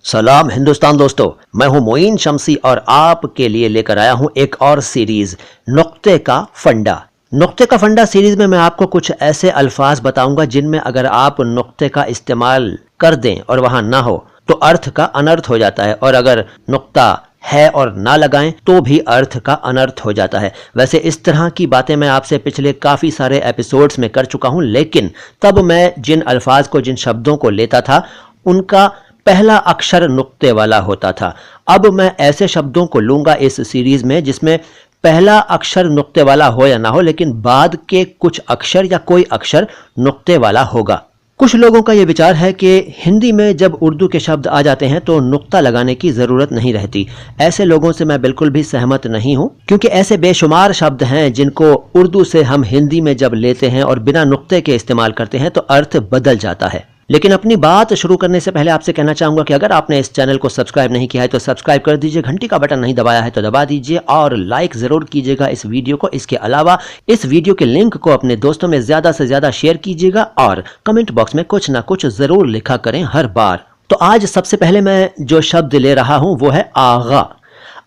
सलाम हिंदुस्तान दोस्तों, मैं हूं मोइन शमसी और आपके लिए लेकर आया हूं एक और सीरीज नुक्ते का फंडा। नुक्ते का फंडा सीरीज में मैं आपको कुछ ऐसे अल्फाज बताऊंगा जिनमें अगर आप नुक्ते का इस्तेमाल कर दें और वहां ना हो तो अर्थ का अनर्थ हो जाता है, और अगर नुक्ता है और ना लगाएं तो भी अर्थ का अनर्थ हो जाता है। वैसे इस तरह की बातें मैं आपसे पिछले काफ़ी सारे एपिसोड्स में कर चुका हूं, लेकिन तब मैं जिन अल्फाज को, जिन शब्दों को लेता था उनका पहला अक्षर नुक्ते वाला होता था। अब मैं ऐसे शब्दों को लूंगा इस सीरीज में जिसमें पहला अक्षर नुक्ते वाला हो या ना हो, लेकिन बाद के कुछ अक्षर या कोई अक्षर नुक्ते वाला होगा। कुछ लोगों का यह विचार है कि हिंदी में जब उर्दू के शब्द आ जाते हैं तो नुक्ता लगाने की जरूरत नहीं रहती। ऐसे लोगों से मैं बिल्कुल भी सहमत नहीं हूं, क्योंकि ऐसे बेशुमार शब्द हैं जिनको उर्दू से हम हिंदी में जब लेते हैं और बिना नुक्ते के इस्तेमाल करते हैं तो अर्थ बदल जाता है। लेकिन अपनी बात शुरू करने से पहले आपसे कहना चाहूंगा कि अगर आपने इस चैनल को सब्सक्राइब नहीं किया है तो सब्सक्राइब कर दीजिए, घंटी का बटन नहीं दबाया है तो दबा दीजिए और लाइक जरूर कीजिएगा इस वीडियो को। इसके अलावा इस वीडियो के लिंक को अपने दोस्तों में ज्यादा से ज्यादा शेयर कीजिएगा और कमेंट बॉक्स में कुछ ना कुछ जरूर लिखा करें हर बार। तो आज सबसे पहले मैं जो शब्द ले रहा हूं वो है आगा।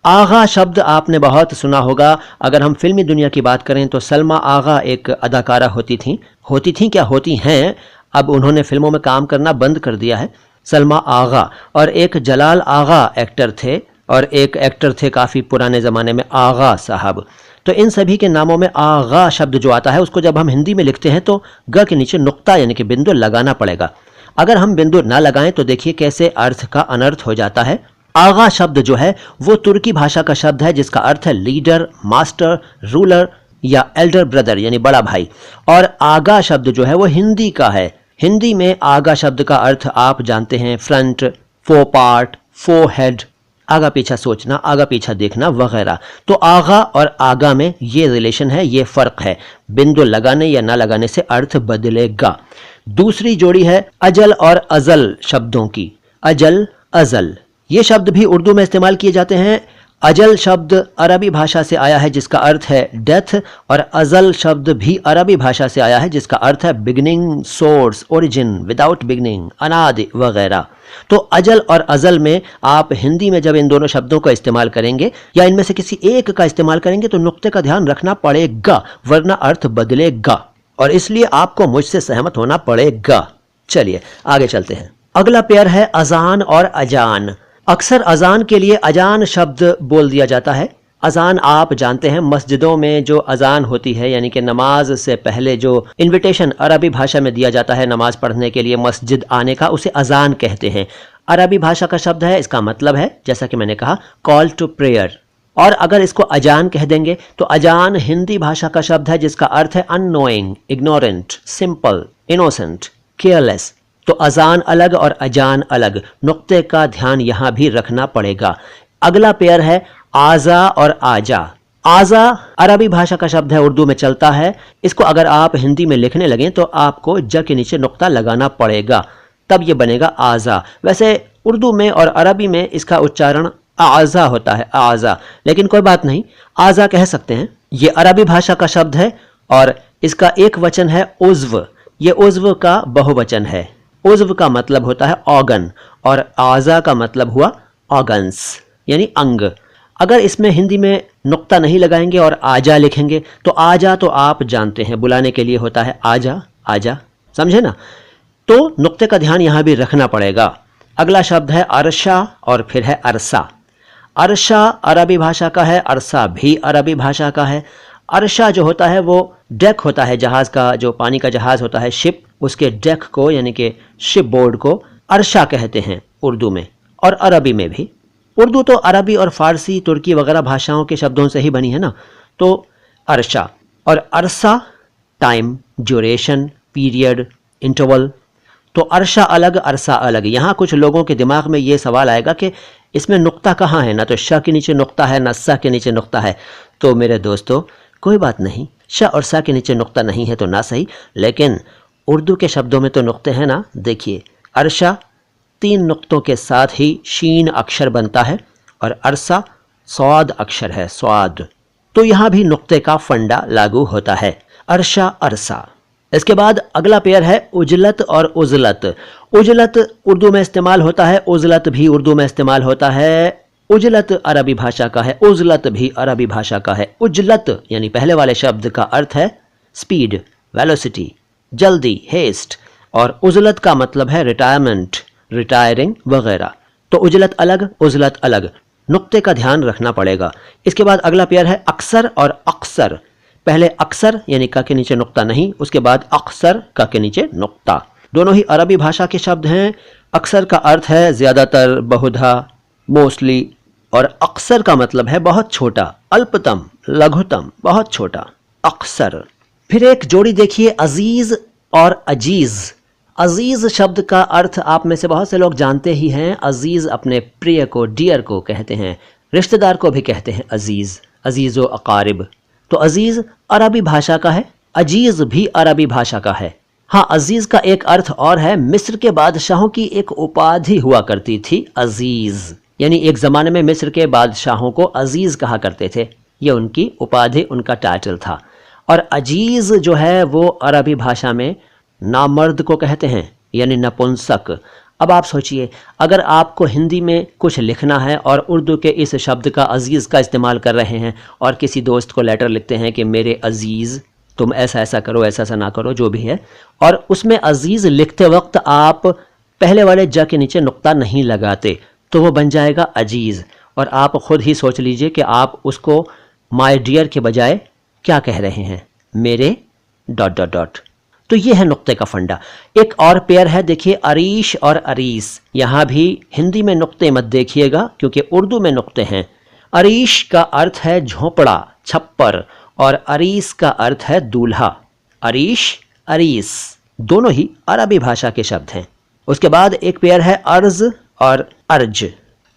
आगा शब्द आपने बहुत सुना होगा। अगर हम फिल्मी दुनिया की बात करें तो सलमा आगा एक अदाकारा होती थी क्या होती हैं, अब उन्होंने फिल्मों में काम करना बंद कर दिया है। सलमा आगा और एक जलाल आगा एक्टर थे, और एक एक्टर थे काफ़ी पुराने ज़माने में आगा साहब। तो इन सभी के नामों में आगा शब्द जो आता है उसको जब हम हिंदी में लिखते हैं तो ग के नीचे नुक्ता यानी कि बिंदु लगाना पड़ेगा। अगर हम बिंदु ना लगाएं तो देखिए कैसे अर्थ का अनर्थ हो जाता है। आगा शब्द जो है वो तुर्की भाषा का शब्द है जिसका अर्थ है लीडर, मास्टर, रूलर या एल्डर ब्रदर यानी बड़ा भाई। और आगा शब्द जो है वो हिंदी का है। हिंदी में आगा शब्द का अर्थ आप जानते हैं, फ्रंट, फो पार्ट, फो हेड, आगा पीछा सोचना, आगा पीछा देखना वगैरह। तो आगा और आगा में ये रिलेशन है, ये फर्क है। बिंदु लगाने या ना लगाने से अर्थ बदलेगा। दूसरी जोड़ी है अजल और अजल शब्दों की। अजल, अजल ये शब्द भी उर्दू में इस्तेमाल किए जाते हैं। अजल शब्द अरबी भाषा से आया है जिसका अर्थ है डेथ, और अजल शब्द भी अरबी भाषा से आया है जिसका अर्थ है beginning, source, origin, without beginning, अनादि वगैरह। तो अजल और अजल में आप हिंदी में जब इन दोनों शब्दों का इस्तेमाल करेंगे या इनमें से किसी एक का इस्तेमाल करेंगे तो नुक्ते का ध्यान रखना पड़ेगा, वरना अर्थ बदलेगा, और इसलिए आपको मुझसे सहमत होना पड़ेगा। चलिए आगे चलते हैं। अगला पेयर है अजान और अजान। अक्सर अजान के लिए अजान शब्द बोल दिया जाता है। अजान आप जानते हैं, मस्जिदों में जो अजान होती है यानी कि नमाज से पहले जो इनविटेशन अरबी भाषा में दिया जाता है नमाज पढ़ने के लिए मस्जिद आने का, उसे अजान कहते हैं। अरबी भाषा का शब्द है, इसका मतलब है जैसा कि मैंने कहा कॉल टू प्रेयर। और अगर इसको अजान कह देंगे तो अजान हिंदी भाषा का शब्द है जिसका अर्थ है annoying, ignorant, simple, innocent, careless. तो अजान अलग और अजान अलग, नुक्ते का ध्यान यहां भी रखना पड़ेगा। अगला पेयर है आजा और आजा। आजा अरबी भाषा का शब्द है, उर्दू में चलता है। इसको अगर आप हिंदी में लिखने लगें तो आपको ज के नीचे नुक्ता लगाना पड़ेगा, तब ये बनेगा आजा। वैसे उर्दू में और अरबी में इसका उच्चारण आजा होता है, आजा, लेकिन कोई बात नहीं, आजा कह सकते हैं। ये अरबी भाषा का शब्द है और इसका एक वचन है उज्व। ये उज्व का बहुवचन है। उज्व का मतलब होता है ऑर्गन और आजा का मतलब हुआ ऑर्गन्स यानी अंग। अगर इसमें हिंदी में नुक्ता नहीं लगाएंगे और आजा लिखेंगे तो आजा तो आप जानते हैं बुलाने के लिए होता है, आजा आजा, समझे ना। तो नुक्ते का ध्यान यहां भी रखना पड़ेगा। अगला शब्द है अरशा और फिर है अरसा। अरशा अरबी भाषा का है, अरसा भी अरबी भाषा का है। अरशा जो होता है वो डेक होता है जहाज का, जो पानी का जहाज होता है शिप, उसके डेक को यानी कि शिप बोर्ड को अरशा कहते हैं उर्दू में और अरबी में भी। उर्दू तो अरबी और फारसी, तुर्की वगैरह भाषाओं के शब्दों से ही बनी है ना। तो अरशा और अरसा टाइम, ड्यूरेशन, पीरियड, इंटरवल। तो अरशा अलग, अरसा अलग। यहाँ कुछ लोगों के दिमाग में ये सवाल आएगा कि इसमें नुक्ता कहाँ है, ना तो श के नीचे नुक्ता है ना सा के नीचे नुक्ता है। तो मेरे दोस्तों कोई बात नहीं, श और सा के नीचे नुक्ता नहीं है तो ना सही, लेकिन उर्दू के शब्दों में तो नुक्ते हैं ना। देखिए अरशा 3 नुक्तों के साथ ही शीन अक्षर बनता है और अरसा स्वाद अक्षर है, स्वाद। तो यहां भी नुक्ते का फंडा लागू होता है, अरशा अरसा। इसके बाद अगला पेयर है उजलत और उजलत। उजलत उर्दू में इस्तेमाल होता है, उजलत भी उर्दू में इस्तेमाल होता है। उजलत अरबी भाषा का है, उजलत भी अरबी भाषा का है। उजलत यानी पहले वाले शब्द का अर्थ है स्पीड, वेलोसिटी, जल्दी, हेस्ट, और उजलत का मतलब है रिटायरमेंट, रिटायरिंग वगैरह। तो उजलत अलग, उजलत अलग, नुक्ते का ध्यान रखना पड़ेगा। इसके बाद अगला पेयर है अक्सर और अक्सर। पहले अक्सर यानी का के नीचे नुक्ता नहीं, उसके बाद अक्सर का के नीचे नुक्ता। दोनों ही अरबी भाषा के शब्द हैं। अक्सर का अर्थ है ज्यादातर, बहुधा, मोस्टली, और अक्सर का मतलब है बहुत छोटा, अल्पतम, लघुतम, बहुत छोटा, अक्सर। फिर एक जोड़ी देखिए अजीज और अजीज। अजीज शब्द का अर्थ आप में से बहुत से लोग जानते ही हैं। अजीज अपने प्रिय को, डियर को कहते हैं, रिश्तेदार को भी कहते हैं अजीज, अजीज़ो अकारिब। तो अजीज अरबी भाषा का है, अजीज भी अरबी भाषा का है। हाँ, अजीज का एक अर्थ और है। मिस्र के बादशाहों की एक उपाधि हुआ करती थी अजीज, यानी एक ज़माने में मिस्र के बादशाहों को अजीज़ कहा करते थे। ये उनकी उपाधि, उनका टाइटल था। और अजीज़ जो है वो अरबी भाषा में नामर्द को कहते हैं, यानी नपुंसक। अब आप सोचिए, अगर आपको हिंदी में कुछ लिखना है और उर्दू के इस शब्द का अजीज़ का इस्तेमाल कर रहे हैं और किसी दोस्त को लेटर लिखते हैं कि मेरे अजीज़ तुम ऐसा ऐसा करो, ऐसा ऐसा ना करो, जो भी है, और उसमें अजीज़ लिखते वक्त आप पहले वाले ज के नीचे नुक्ता नहीं लगाते, तो वो बन जाएगा अजीज़। और आप ख़ुद ही सोच लीजिए कि आप उसको माय डियर के बजाय क्या कह रहे हैं, मेरे ... तो ये है नुक्ते का फंडा। एक और पेयर है, देखिए अरीश और अरीस। यहाँ भी हिंदी में नुक्ते मत देखिएगा क्योंकि उर्दू में नुक्ते हैं। अरीश का अर्थ है झोपड़ा, छप्पर, और अरीस का अर्थ है दूल्हा। अरीश, अरीस दोनों ही अरबी भाषा के शब्द हैं। उसके बाद एक पेयर है अर्ज और अर्ज।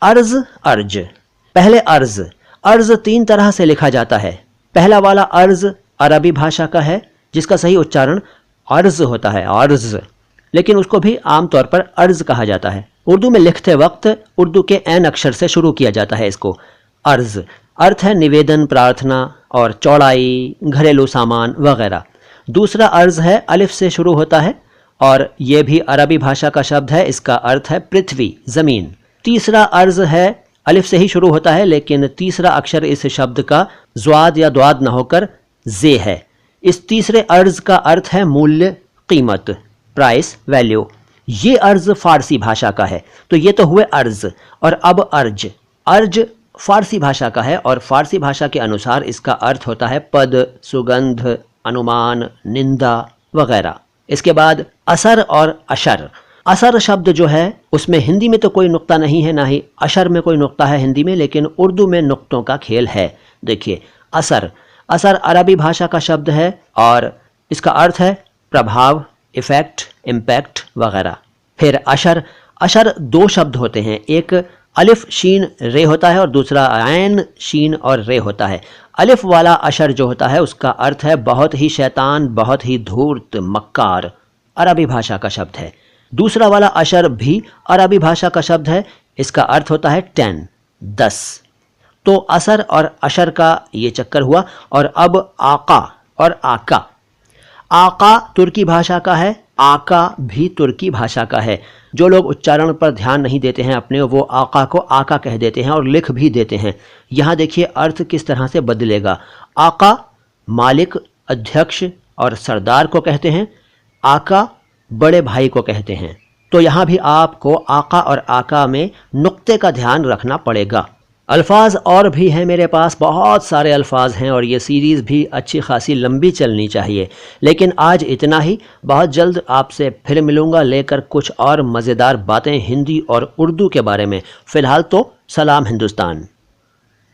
अर्ज, अर्ज। पहले अर्ज, अर्ज 3 तरह से लिखा जाता है। पहला वाला अर्ज अरबी भाषा का है जिसका सही उच्चारण अर्ज होता है, अर्ज, लेकिन उसको भी आमतौर पर अर्ज कहा जाता है। उर्दू में लिखते वक्त उर्दू के ऐन अक्षर से शुरू किया जाता है इसको। अर्ज अर्थ है निवेदन, प्रार्थना और चौड़ाई, घरेलू सामान वगैरह। दूसरा अर्ज है अलिफ से शुरू होता है और यह भी अरबी भाषा का शब्द है, इसका अर्थ है पृथ्वी, जमीन। तीसरा अर्ज है अलिफ से ही शुरू होता है लेकिन तीसरा अक्षर इस शब्द का ज़्वाद या द्वाद न होकर जे है। इस तीसरे अर्ज का अर्थ है मूल्य, कीमत, प्राइस, वैल्यू। ये अर्ज फारसी भाषा का है। तो ये तो हुए अर्ज, और अब अर्ज। अर्ज फारसी भाषा का है और फारसी भाषा के अनुसार इसका अर्थ होता है पद, सुगंध, अनुमान, निंदा वगैरह। इसके बाद असर और अशर। असर शब्द जो है उसमें हिंदी में तो कोई नुक्ता नहीं है, ना ही अशर में कोई नुक्ता है हिंदी में, लेकिन उर्दू में नुक्तों का खेल है। देखिए असर, असर अरबी भाषा का शब्द है और इसका अर्थ है प्रभाव, इफेक्ट, इम्पैक्ट वगैरह। फिर अशर, अशर 2 शब्द होते हैं, एक अलिफ शीन रे होता है और दूसरा ऐन शीन और रे होता है। अलिफ वाला अशर जो होता है उसका अर्थ है बहुत ही शैतान, बहुत ही धूर्त, मक्कार, अरबी भाषा का शब्द है। दूसरा वाला अशर भी अरबी भाषा का शब्द है, इसका अर्थ होता है 10, 10। तो असर और अशर का ये चक्कर हुआ। और अब आका और आका। आका तुर्की भाषा का है, आका भी तुर्की भाषा का है। जो लोग उच्चारण पर ध्यान नहीं देते हैं अपने, वो आका को आका कह देते हैं और लिख भी देते हैं। यहाँ देखिए अर्थ किस तरह से बदलेगा। आका मालिक, अध्यक्ष और सरदार को कहते हैं, आका बड़े भाई को कहते हैं। तो यहाँ भी आपको आका और आका में नुक्ते का ध्यान रखना पड़ेगा। अल्फाज और भी हैं मेरे पास, बहुत सारे अल्फाज हैं और ये सीरीज़ भी अच्छी खासी लंबी चलनी चाहिए, लेकिन आज इतना ही। बहुत जल्द आपसे फिर मिलूँगा लेकर कुछ और मज़ेदार बातें हिंदी और उर्दू के बारे में। फ़िलहाल तो सलाम हिंदुस्तान।